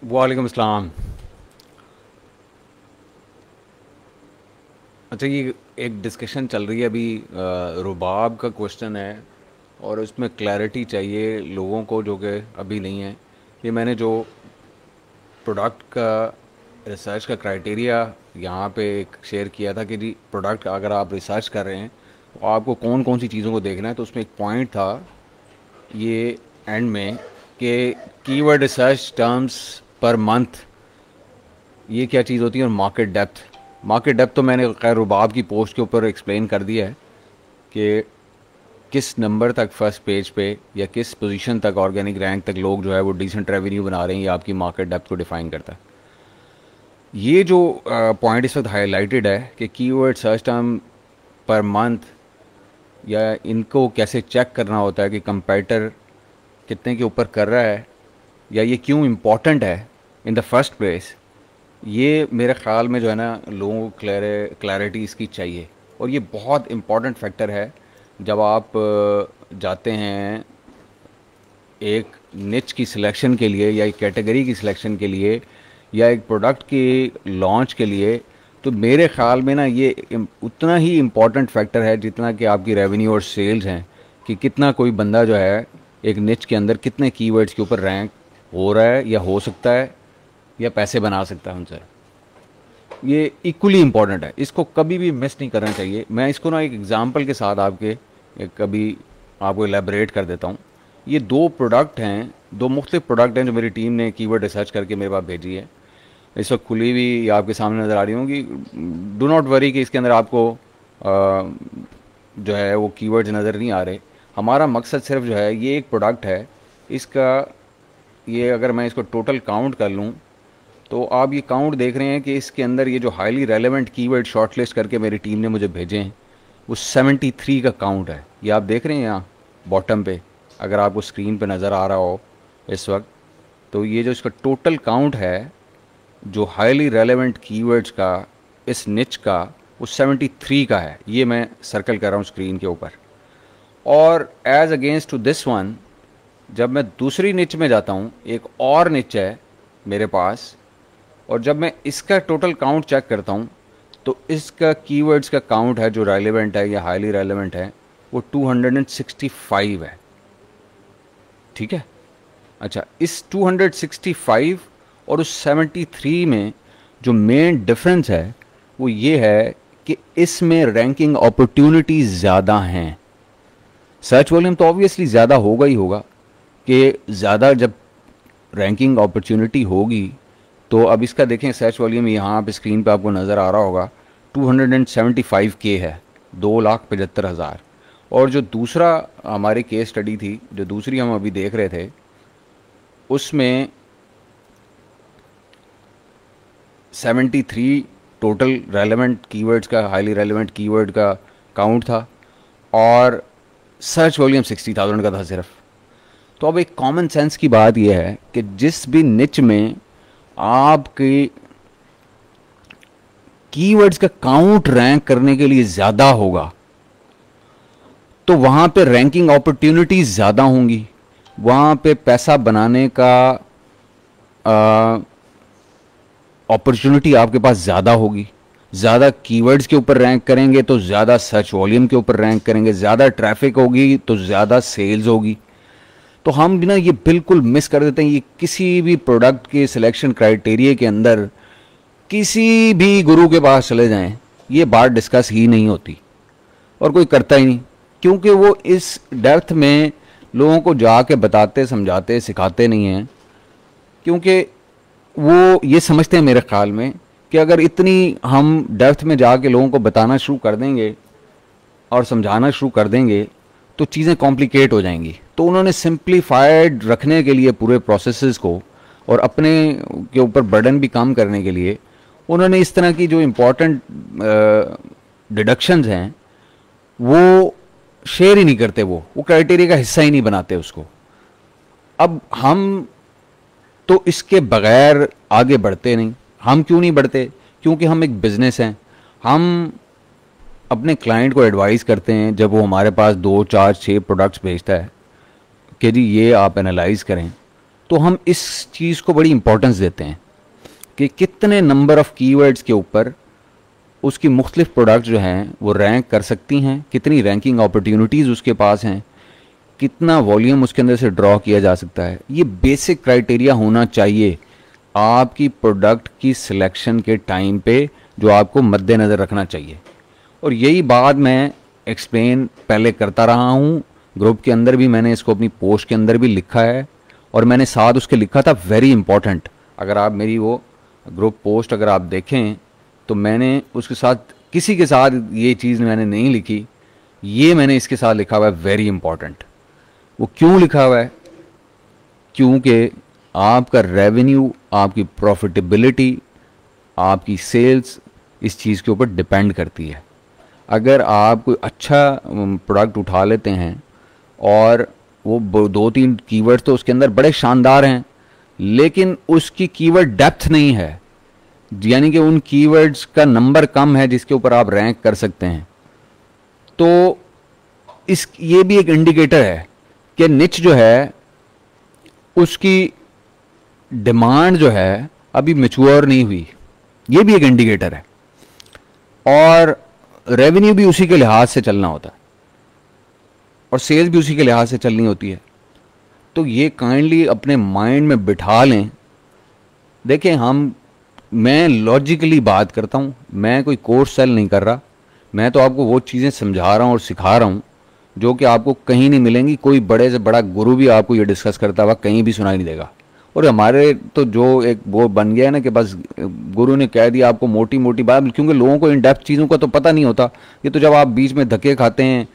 वालेकुम अस्सलाम। अच्छा, ये एक डिस्कशन चल रही है अभी। रुबाब का क्वेश्चन है और उसमें क्लैरिटी चाहिए लोगों को जो कि अभी नहीं है। कि मैंने जो प्रोडक्ट का रिसर्च का क्राइटेरिया यहाँ पे एक शेयर किया था कि जी प्रोडक्ट अगर आप रिसर्च कर रहे हैं तो आपको कौन कौन सी चीज़ों को देखना है, तो उसमें एक पॉइंट था ये एंड में कि keyword research terms per month ये क्या चीज़ होती है, और मार्केट डेप्थ तो मैंने खैर रुबाब की पोस्ट के ऊपर एक्सप्लेन कर दिया है कि किस नंबर तक फर्स्ट पेज पे या किस पोजीशन तक ऑर्गेनिक रैंक तक लोग जो है वो डिसेंट रेवेन्यू बना रहे हैं, ये आपकी मार्केट डेप्थ को डिफाइन करता है। ये जो पॉइंट इस वक्त हाईलाइटेड है कि keyword search term per month या इनको कैसे चेक करना होता है कि कंपेटिटर कितने के ऊपर कर रहा है या ये क्यों इम्पोर्टेंट है इन द फर्स्ट प्लेस, ये मेरे ख़्याल में जो है ना लोगों को क्लैरिटी इसकी चाहिए। और ये बहुत इम्पॉर्टेंट फैक्टर है जब आप जाते हैं एक निच की सिलेक्शन के लिए या एक कैटेगरी की सिलेक्शन के लिए या एक प्रोडक्ट की लॉन्च के लिए। तो मेरे ख़्याल में ना ये उतना ही इम्पॉर्टेंट फैक्टर है जितना कि आपकी रेवेन्यू और सेल्स हैं, कि कितना कोई बंदा जो है एक निच के अंदर कितने कीवर्ड्स के ऊपर रैंक हो रहा है या हो सकता है या पैसे बना सकता है उनसे। ये इक्वली इम्पॉर्टेंट है, इसको कभी भी मिस नहीं करना चाहिए। मैं इसको ना एक एग्जांपल के साथ कभी आपको एलेबरेट कर देता हूँ। ये दो प्रोडक्ट हैं, दो मुख्तलिफ प्रोडक्ट हैं जो मेरी टीम ने कीवर्ड रिसर्च करके मेरे पास भेजी है। इस वक्त खुली हुई आपके सामने नज़र आ रही होंगी। डू नॉट वरी कि इसके अंदर आपको जो है वो कीवर्ड्स नज़र नहीं आ रहे। हमारा मकसद सिर्फ जो है ये एक प्रोडक्ट है, इसका ये अगर मैं इसको टोटल काउंट कर लूँ तो आप ये काउंट देख रहे हैं कि इसके अंदर ये जो हाईली रेलेवेंट कीवर्ड शॉर्टलिस्ट करके मेरी टीम ने मुझे भेजे हैं वो 73 का काउंट है। ये आप देख रहे हैं यहाँ बॉटम पे, अगर आपको स्क्रीन पे नज़र आ रहा हो इस वक्त, तो ये जो इसका टोटल काउंट है जो हाईली रेलेवेंट कीवर्ड्स का इस निच का वो 73 का है। ये मैं सर्कल कर रहा हूँ स्क्रीन के ऊपर। और as against to this one, जब मैं दूसरी निच में जाता हूँ, एक और निच है मेरे पास, और जब मैं इसका टोटल काउंट चेक करता हूँ तो इसका कीवर्ड्स का काउंट है जो रेलेवेंट है या हाईली रेलेवेंट है वो 265 है। ठीक है। अच्छा, इस 265 और उस 73 में जो मेन डिफरेंस है वो ये है कि इसमें रैंकिंग अपॉर्चुनिटीज़ ज़्यादा हैं। सर्च वॉल्यूम तो ऑब्वियसली ज़्यादा होगा ही होगा, कि ज़्यादा जब रैंकिंग अपॉर्चुनिटी होगी तो अब इसका देखें सर्च वॉल्यूम यहाँ पे स्क्रीन पे आपको नज़र आ रहा होगा 275K है, 2,75,000। और जो दूसरा हमारी केस स्टडी थी, जो दूसरी हम अभी देख रहे थे, उसमें 73 टोटल रेलेवेंट कीवर्ड्स का, हाईली रेलेवेंट कीवर्ड का काउंट था और सर्च वॉल्यूम 60,000 का था सिर्फ। तो अब एक कॉमन सेंस की बात यह है कि जिस भी निच में आपके कीवर्ड्स का काउंट रैंक करने के लिए ज़्यादा होगा तो वहाँ पे रैंकिंग अपॉर्चुनिटीज़ ज़्यादा होंगी, वहाँ पे पैसा बनाने का अपॉर्चुनिटी आपके पास ज़्यादा होगी। ज़्यादा कीवर्ड्स के ऊपर रैंक करेंगे तो ज़्यादा सर्च वॉल्यूम के ऊपर रैंक करेंगे, ज़्यादा ट्रैफिक होगी तो ज़्यादा सेल्स होगी। तो हम भी ना ये बिल्कुल मिस कर देते हैं। ये किसी भी प्रोडक्ट के सिलेक्शन क्राइटेरिया के अंदर किसी भी गुरु के पास चले जाएं, ये बात डिस्कस ही नहीं होती और कोई करता ही नहीं, क्योंकि वो इस डेप्थ में लोगों को जाके बताते, समझाते, सिखाते नहीं हैं। क्योंकि वो ये समझते हैं मेरे ख्याल में कि अगर इतनी हम डेप्थ में जाके लोगों को बताना शुरू कर देंगे और समझाना शुरू कर देंगे तो चीज़ें कॉम्प्लिकेट हो जाएंगी। तो उन्होंने सिंप्लीफाइड रखने के लिए पूरे प्रोसेसेस को और अपने के ऊपर बर्डन भी कम करने के लिए उन्होंने इस तरह की जो इम्पोर्टेंट डिडक्शंस हैं वो शेयर ही नहीं करते, वो क्राइटेरिया का हिस्सा ही नहीं बनाते उसको। अब हम तो इसके बगैर आगे बढ़ते नहीं। हम क्यों नहीं बढ़ते? क्योंकि हम एक बिज़नेस हैं। हम अपने क्लाइंट को एडवाइस करते हैं जब वो हमारे पास 2, 4, 6 प्रोडक्ट्स भेजता है कि जी ये आप एनालाइज करें, तो तो हम इस चीज़ को बड़ी इंपॉर्टेंस देते हैं कि कितने नंबर ऑफ़ कीवर्ड्स के ऊपर उसकी मुख्तलिफ प्रोडक्ट जो हैं वो रैंक कर सकती हैं, कितनी रैंकिंग अपॉर्चुनिटीज़ उसके पास हैं, कितना वॉल्यूम उसके अंदर से ड्रॉ किया जा सकता है। ये बेसिक क्राइटेरिया होना चाहिए आपकी प्रोडक्ट की सिलेक्शन के टाइम पे, जो आपको मद्देनज़र रखना चाहिए। और यही बात मैं एक्सप्लेन पहले करता रहा हूँ, ग्रुप के अंदर भी मैंने इसको अपनी पोस्ट के अंदर भी लिखा है, और मैंने साथ उसके लिखा था वेरी इंपॉर्टेंट। अगर आप मेरी वो ग्रुप पोस्ट अगर आप देखें तो मैंने उसके साथ, किसी के साथ ये चीज़ मैंने नहीं लिखी, ये मैंने इसके साथ लिखा हुआ है वेरी इंपॉर्टेंट। वो क्यों लिखा हुआ है? क्योंकि आपका रेवेन्यू, आपकी प्रॉफिटेबिलिटी, आपकी सेल्स इस चीज़ के ऊपर डिपेंड करती है। अगर आप कोई अच्छा प्रोडक्ट उठा लेते हैं और वो 2-3 कीवर्ड तो उसके अंदर बड़े शानदार हैं, लेकिन उसकी कीवर्ड डेप्थ नहीं है, यानी कि उन कीवर्ड्स का नंबर कम है जिसके ऊपर आप रैंक कर सकते हैं, तो ये भी एक इंडिकेटर है कि निच जो है उसकी डिमांड जो है अभी मैच्योर नहीं हुई। ये भी एक इंडिकेटर है, और रेवेन्यू भी उसी के लिहाज से चलना होता है, और सेल्स भी उसी के लिहाज से चलनी होती है। तो ये काइंडली अपने माइंड में बिठा लें। देखें, मैं लॉजिकली बात करता हूँ, मैं कोई कोर्स सेल नहीं कर रहा, मैं तो आपको वो चीज़ें समझा रहा हूँ और सिखा रहा हूँ जो कि आपको कहीं नहीं मिलेंगी। कोई बड़े से बड़ा गुरु भी आपको ये डिस्कस करता हुआ कहीं भी सुनाई नहीं देगा। और हमारे तो जो एक वो बन गया है ना कि बस गुरु ने कह दिया आपको मोटी मोटी बात, क्योंकि लोगों को इन डेप्थ चीज़ों का तो पता नहीं होता। ये तो जब आप बीच में धक्के खाते हैं,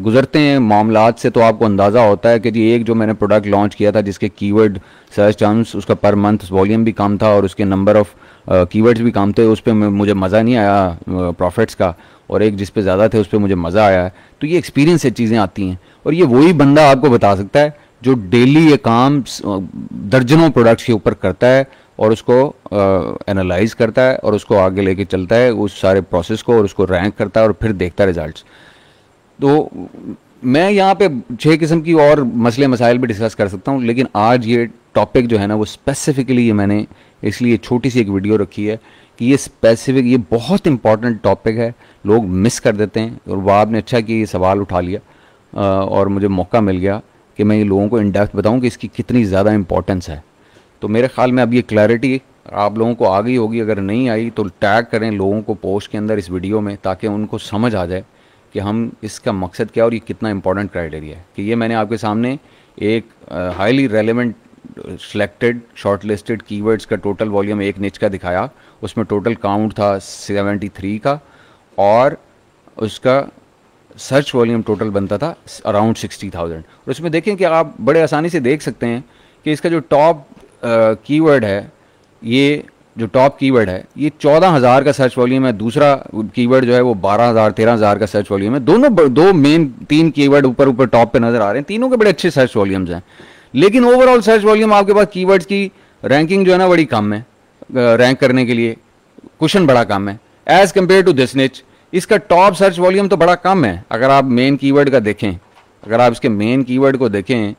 गुजरते हैं मामलात से, तो आपको अंदाज़ा होता है कि जी एक जो मैंने प्रोडक्ट लॉन्च किया था जिसके कीवर्ड सर्च टर्म्स, उसका पर मंथ वॉल्यूम भी कम था और उसके नंबर ऑफ़ कीवर्ड्स भी कम थे, उस पर मुझे मज़ा नहीं आया प्रॉफिट्स का, और एक जिस पे ज़्यादा थे उस पर मुझे मज़ा आया है। तो ये एक्सपीरियंस से चीज़ें आती हैं, और ये वही बंदा आपको बता सकता है जो डेली ये काम दर्जनों प्रोडक्ट्स के ऊपर करता है और उसको एनालाइज करता है और उसको आगे लेके चलता है उस सारे प्रोसेस को, और उसको रैंक करता है और फिर देखता है रिजल्ट्स। तो मैं यहाँ पे 6 किस्म की और मसले मसाइल भी डिस्कस कर सकता हूँ, लेकिन आज ये टॉपिक जो है ना वो स्पेसिफिकली ये मैंने इसलिए छोटी सी एक वीडियो रखी है कि ये स्पेसिफिक, ये बहुत इंपॉर्टेंट टॉपिक है, लोग मिस कर देते हैं। और वो आपने अच्छा कि ये सवाल उठा लिया और मुझे मौका मिल गया कि मैं ये लोगों को इन डेप्थ बताऊँ कि इसकी कितनी ज़्यादा इंपॉर्टेंस है। तो मेरे ख्याल में अब ये क्लैरिटी आप लोगों को आ गई होगी। अगर नहीं आई तो टैग करें लोगों को पोस्ट के अंदर इस वीडियो में, ताकि उनको समझ आ जाए कि हम इसका मकसद क्या और ये कितना इंपॉर्टेंट क्राइटेरिया है। कि ये मैंने आपके सामने एक highly relevant selected short listed keywords का टोटल वॉल्यूम एक निच का दिखाया, उसमें टोटल काउंट था 73 का, और उसका सर्च वॉल्यूम टोटल बनता था अराउंड 60,000। और इसमें देखें कि आप बड़े आसानी से देख सकते हैं कि इसका जो टॉप कीवर्ड है, ये जो टॉप कीवर्ड है ये 14,000 का सर्च वॉल्यूम है, दूसरा कीवर्ड जो है वो 12,000 13,000 का सर्च वॉल्यूम है। दो मेन 3 कीवर्ड ऊपर टॉप पे नज़र आ रहे हैं, तीनों के बड़े अच्छे सर्च वॉल्यूम्स हैं, लेकिन ओवरऑल सर्च वॉल्यूम आपके पास कीवर्ड्स की रैंकिंग जो है ना बड़ी कम है, रैंक करने के लिए क्वेश्चन बड़ा कम है एज़ कम्पेयर टू दिस निच। इसका टॉप सर्च वॉल्यूम तो बड़ा कम है। अगर आप मेन कीवर्ड का देखें, अगर आप इसके मेन कीवर्ड को देखें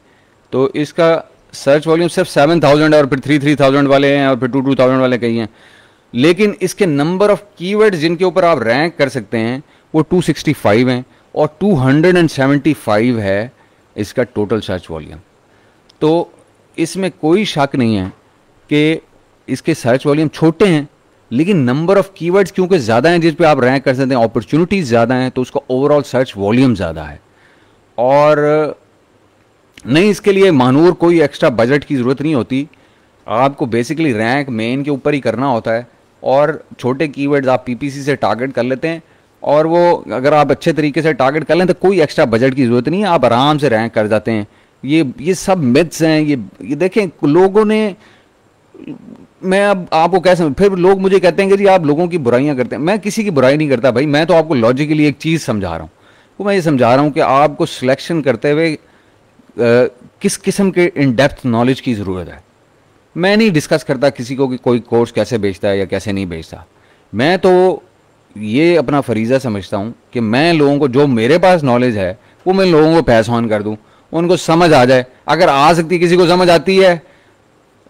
तो इसका सर्च वॉल्यूम सिर्फ 7,000 है, और फिर 3,000 वाले हैं, और फिर 2,000 वाले कई हैं, लेकिन इसके नंबर ऑफ कीवर्ड्स जिनके ऊपर आप रैंक कर सकते हैं वो 265 हैं, और 275 है इसका टोटल सर्च वॉल्यूम। तो इसमें कोई शक नहीं है कि इसके सर्च वॉल्यूम छोटे हैं, लेकिन नंबर ऑफ कीवर्ड्स क्योंकि ज़्यादा हैं जिस पे आप रैंक कर सकते हैं, अपॉर्चुनिटीज़ ज़्यादा हैं, तो उसका ओवरऑल सर्च वॉल्यूम ज़्यादा है। और नहीं, इसके लिए मानूर कोई एक्स्ट्रा बजट की ज़रूरत नहीं होती, आपको बेसिकली रैंक मेन के ऊपर ही करना होता है, और छोटे कीवर्ड्स आप पीपीसी से टारगेट कर लेते हैं, और वो अगर आप अच्छे तरीके से टारगेट कर लें तो कोई एक्स्ट्रा बजट की ज़रूरत नहीं है, आप आराम से रैंक कर जाते हैं। ये सब मिथ्स हैं। ये देखें, लोगों ने, मैं अब आपको कैसे, फिर लोग मुझे कहते हैं कि जी आप लोगों की बुराइयां करते हैं। मैं किसी की बुराई नहीं करता भाई, मैं तो आपको लॉजिकली एक चीज़ समझा रहा हूँ। वो मैं ये समझा रहा हूँ कि आपको सिलेक्शन करते हुए किस किस्म के इन डेप्थ नॉलेज की ज़रूरत है। मैं नहीं डिस्कस करता किसी को कि कोई कोर्स कैसे बेचता है या कैसे नहीं बेचता। मैं तो ये अपना फरीज़ा समझता हूँ कि मैं लोगों को, जो मेरे पास नॉलेज है वो मैं लोगों को पैस ऑन कर दूँ, उनको समझ आ जाए। अगर आ सकती, किसी को समझ आती है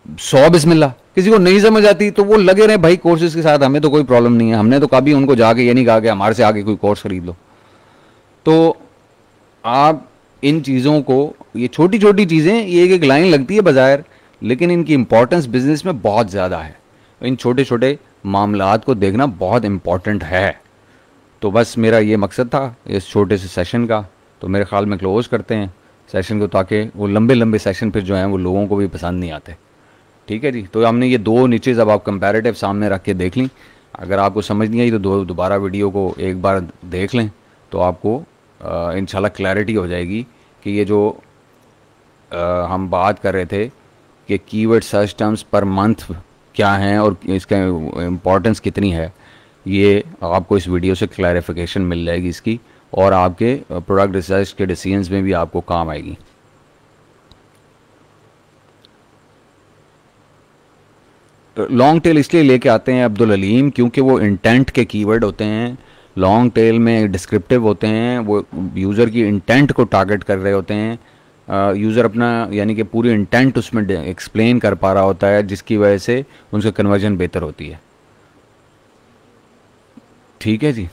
100 बिस्मिल्लाह, किसी को नहीं समझ आती तो वो लगे रहे भाई कोर्सेज के साथ, हमें तो कोई प्रॉब्लम नहीं है। हमने तो कभी उनको जाके ये नहीं कहा कि हमारे से आगे कोई कोर्स खरीद लो। तो आप इन चीज़ों को, ये छोटी छोटी चीज़ें, ये एक लाइन लगती है बाज़ार, लेकिन इनकी इंपॉर्टेंस बिजनेस में बहुत ज़्यादा है। इन छोटे छोटे मामलात को देखना बहुत इम्पॉर्टेंट है। तो बस मेरा ये मकसद था इस छोटे से सेशन का। तो मेरे ख्याल में क्लोज़ करते हैं सेशन को, ताकि वो लंबे लंबे सेशन फिर जो हैं वो लोगों को भी पसंद नहीं आते। ठीक है जी। तो हमने ये दो नीचे जब आप कंपैरेटिव सामने रख के देख ली, अगर आपको समझ नहीं आई तो दोबारा वीडियो को एक बार देख लें, तो आपको इंशाल्लाह क्लैरिटी हो जाएगी कि ये जो हम बात कर रहे थे कि keyword search terms per month क्या हैं और इसका इम्पोर्टेंस कितनी है, ये आपको इस वीडियो से क्लैरिफिकेशन मिल जाएगी इसकी, और आपके प्रोडक्ट रिसर्च के डिसीजंस में भी आपको काम आएगी। लॉन्ग टेल इसलिए लेके आते हैं अब्दुल अलीम, क्योंकि वो इंटेंट के कीवर्ड होते हैं। लॉन्ग टेल में डिस्क्रिप्टिव होते हैं, वो यूज़र की इंटेंट को टारगेट कर रहे होते हैं। यूज़र अपना यानी कि पूरी इंटेंट उसमें एक्सप्लेन कर पा रहा होता है, जिसकी वजह से उनसे कन्वर्जन बेहतर होती है। ठीक है जी,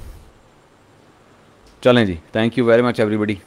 चलें जी, thank you very much everybody.